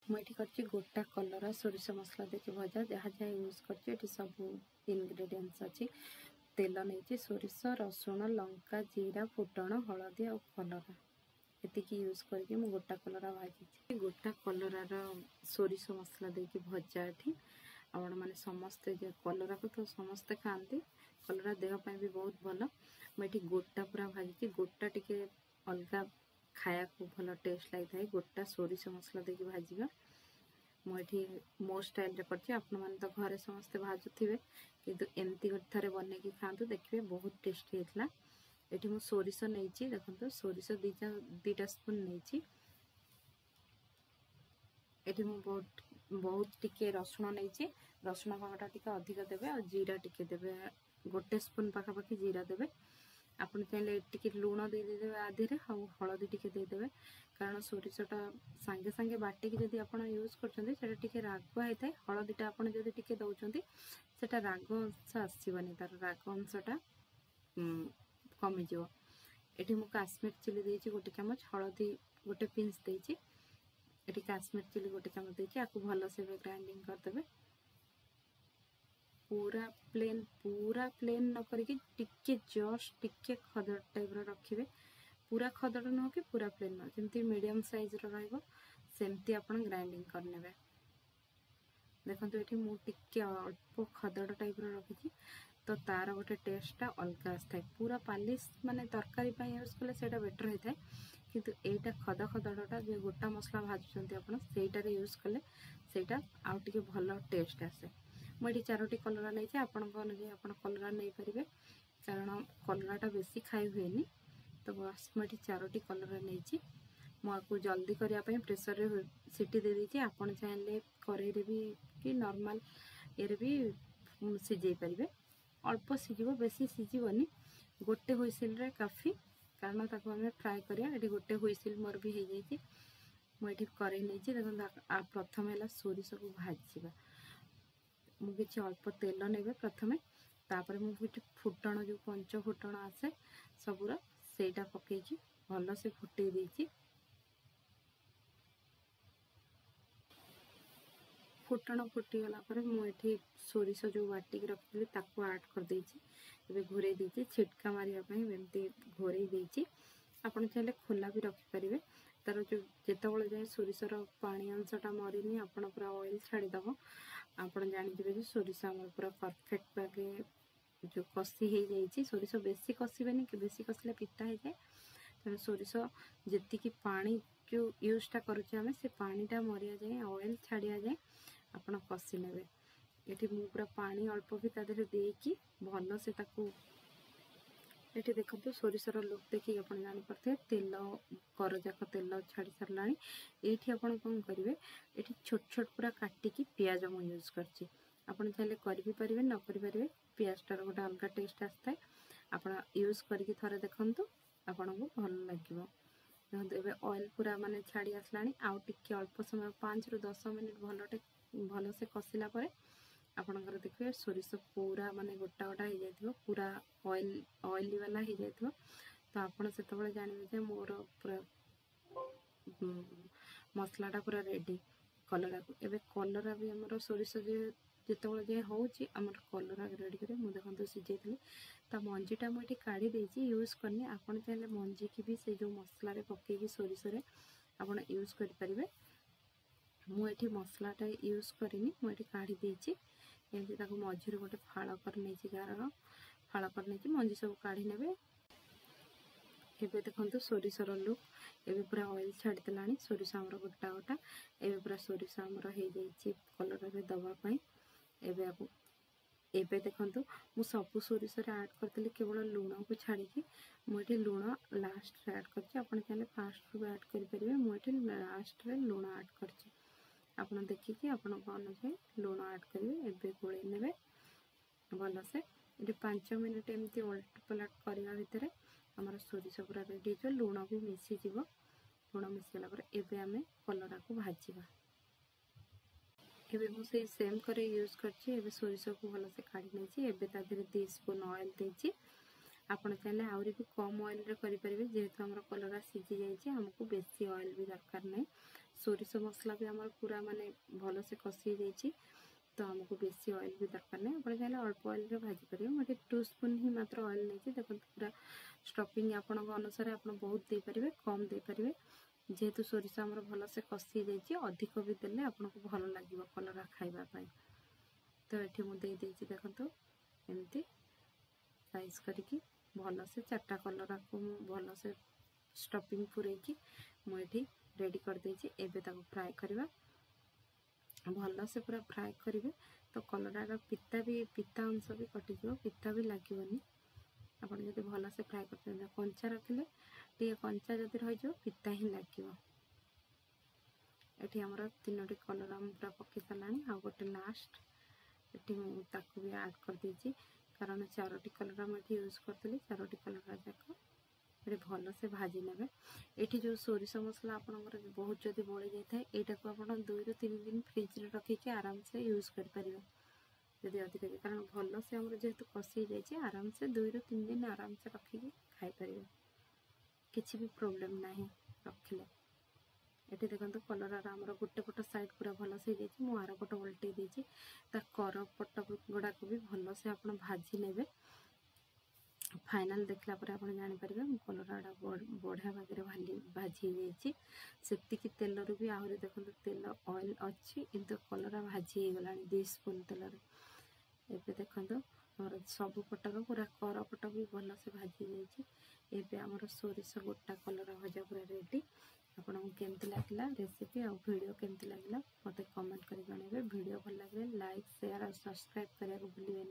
मुझे करछि गोटा कलरा सोरिष मसला देखिए भजा जहाँ जहाँ यूज कर सब इनग्रेडिएंट्स अच्छी तेल नहीं सोरिष रसुण लंका जीरा फुटण हलदी और कलरा एतिकी यूज करके मु गोटा कलरा भाजी गोटा कलरार सोरिष मसला देकी भजा एठी आपण माने समस्ते जे कलरा को तो समस्ते खाती कलरा देहपाई भी बहुत भल मुझे गोटा पूरा भाजी गोटा टिके अलग खाया को भल टेस्ट लगी था गोटा सोरिष मसला देकी भाजवा मुझे मो स्टाइल करछि आपण माने तो घरे समस्ते भाजुथिबे किंतु एमती थरे बने की खातु देखिए बहुत टेस्टी होता एठी मु सोरिष नहीं देखो सोरिष दीटा स्पून नहीं एठी मु बहुत टिके रसुण नहीं रसुण भागटा टिके अधिक देबे और जीरा टिके देबे गोटे स्पून पाखापाखि जीरा देबे आपन चाहे टिके लुण दे देबे आधीरे और हलदी टिके दे देबे कारण सोरिषटा सांगे सांगे बाटिकी जदि आपण यूज करछन्ती सेटा टिके रागुआ होता है हलदीटा आपण जदि टिके दउछन्ती सेटा राग अंश आसीबनी तार राग अंशटा कमी जो एठी मु काश्मीर चिली देछि गोटे चामच हलदी गोटे पिंच देछि एठी काश्मीर चिली गोटे चामच देछि आकु भलो से ग्राइंडिंग कर देबे पूरा प्लेन न करके टिके जस्ट टिके खदड़ टाइप रो रखिबे पूरा खदड़ न कि पूरा प्लेन न जेमती मीडियम साइज रो रहइबो सेमती आपण ग्राइंडिंग कर नेबे देखंतु एठी मु टिके अल्प खदड़ टाइप रो रखिछि तो तार गोटे टेस्टा अलग आसता है पूरा पालिश माने तरकारी पाई यूज कले सेटा बेटर होता है किंतु एटा खद खदड़टा जो गोटा मसला भाजुचंती आपण सेटारे यूज कले सेटा आउ टिके भलो टेस्ट आसे मुझे 4टी कलरा नहीं आपण अनुसार आप कलरा नहीं पारे कारण कलराटा बेसी खाई हुए तो बस मुझे 4टी कलरा नहीं मुझे जल्दी करने प्रेसर रे सीटी दे दीजिए आपण चाहे कड़े भी कि नॉर्मल ये भी सिझे पारे अल्प सिझिबो बेसी सिझिबनी गोटे हुइसिल रे काफी कारण ताको हमें फ्राई करिया एठी गोटे हुइसिल मोर भी हो जाइए मुझे करे नहीं देखो प्रथम है सोरिष को भाजवा मुझे अल्प तेल नेबे प्रथमे तापर मुझे फुटण जो पंच फुटण आसे सबूरा सेटा पकईची भल से फुटे देची फुटण फुटीगला मुझे सोरिष जो बाटिक रखी ताको ऐड कर देची एबे घोरे देची छिटका मारिया पई एमती घोरे देची आपण चाहे खोला भी रखिपारे तार जो जितेबाला जाए सोरिषर पानी अंशटा मरीनी आप पूरा ऑयल छाड़ीदेव आप जानीजे सोरिष आम पूरा परफेक्ट बागे जो कषि हो जाए सोरिष बेसी कषिबेनि कि बेसी कषिले पिता हो जाए तेणु सोरिष जी पानी जो यूजटा करें से पानीटा मरिया जाए ऑयल छाड़िया जाए आप कषि ने ये पूरा पानी अल्प भी तादेह देकी भल से ये देखो सोरिषर लुक देखिए आप जानीपारे तेल करजाक तेल छाड़ी सारा ये कौन करेंगे ये छोट छोट पूरा काटिकी पियाज मु यूज करछि आपन चाहे करें न करें पियाजटार गोटे अलग टेस्ट आसता है आप यूज करके थोड़े देखु आपन को भल लगे देखो ये ऑयल पूरा माने छाड़ी आसला आउ टिके अल्प समय 5 ରୁ 10 मिनिट भल से कषिला आपणकर देखिए सोरिष पूरा माने गोटा गोटा हो जाए पूरा ऑयली वाला हो जाए तो आपड़ से जानवे मोर पूरा मसलाटा पूरा रेडी कलरा को एबे कलरा भी आमर सोरिष जिते जाए होमर कलरा रेडी कर देखो सीझे ता मंजीटा मुझे काढ़ी देती यूज करनी आपड़ चाहे मंजी की भी से जो मसलार पकईकि सोरिष आप यूज करें मुझे मसलाटा यूज करनी मुझे काढ़ी देती एमती मझीरे गोटे फाड़ कर नहीं गार फाड़ कर नहीं मंजी सब काढ़ी ने एबे देखो सोरिषर लुक एबे पूरा ऑयल छाड़देला सोरिष आमर गोटा गोटा एबे पूरा सोरिष आमर हो जाए कलर रे दवापाई एबे देखो मु सबू सोरिष ऐड करी केवल लुण को छाड़ी मुझे लुण लास्ट ऐड कर चाहे फास्ट रू ऐड करेंगे मुझे लास्ट रे लुण ऐड कर देखिए आपण अनुसार लुण ऐड करेंगे एबे गोले ने भल से ये 5 मिनिट एमती उलट पलट करने भितर आमर सोरिष पूरा रेडी हो लुण भी मिसीज लुण मिसगला एबे आमे कलरा को भाजवा एबे मुझे सेम करे यूज कर सोरिष को भल से काढ़ी नहीं एबे तादेह 2 स्पून ऑयल देती आपड़ चाहे आहरी भी कम ऑयल रे करेंगे जेहेतु आम कलरा सीझी जाइए आमको बेसी ऑयल भी दरकार नहीं सोरिष मसला भी आमर पूरा माने भल से कषि जाइए तो आमको बेसी ऑयल भी दरकार नहीं आप चाहिए अल्प ऑयल रे भाजी पारे मुझे 2 स्पून ही मात्र ऑयल नहीं देखो पूरा स्टफिंग आपण अनुसार आप बहुत दे पारे कम दे पारे जेहेतु सोरिष आमर भल से कषि जाइए अधिक भी देले आपको भल लगे कलरा खाइबापी तो ये मुझे देखो एमती साइज करके भल से 4टा कलरा को भल से स्टफिंग पूरेकी मुझे रेडी कर देछि एबे ताको फ्राए करबा भल से पूरा फ्राए करेंगे तो कलरार पिता अंश भी कटिज पिता भी लगे आप भल से फ्राए कर कंचा रखिले टे कंचा जदि रही पिता ही लगे ये आमर 3टी कलर पूरा पकई सारा आ गोटे लास्ट ये भी ऐड कर देछि कारण 4टी कलर मुझे यूज करी 4टी कलर जाक ये भल से भाजी ने ये जो सोरिष मसला आपंकर बहुत जदि बड़ी जाए यहाँ को आप 2 ରୁ 3 दिन फ्रिज रे रखिके आराम से यूज करें जदि अधिक कारण भल से आम जेहेतु कषि जाइए आराम से 2 ରୁ 3 दिन आराम से रखिके खाईपर किसी भी प्रोब्लेम ना रखिले ये देखो कलर आमर गोटे पट साइड पूरा भल से मुझे आर पट उल्टे देती कर पट गुड़ाक भी भल से आप भाजी ने फाइनल देखला पर आप जापर कलरा बढ़िया भागे भाजी जाती तेल भी आहरी देखो तेल ऑयल अच्छी किंतु कलरा भाजी गला 2 स्पून तेल एबे देखो और सब पटर पूरा कर पट भी भल से भाजी जाइए आमर सोरिष गोटा कलरा भजा पूरा रेडी आपको केमती लगे रेसिपी और वीडियो केमती लगे मत कमेंट कर जनइबे वीडियो भल लगे लाइक शेयर और सब्सक्राइब करने को भूलिए।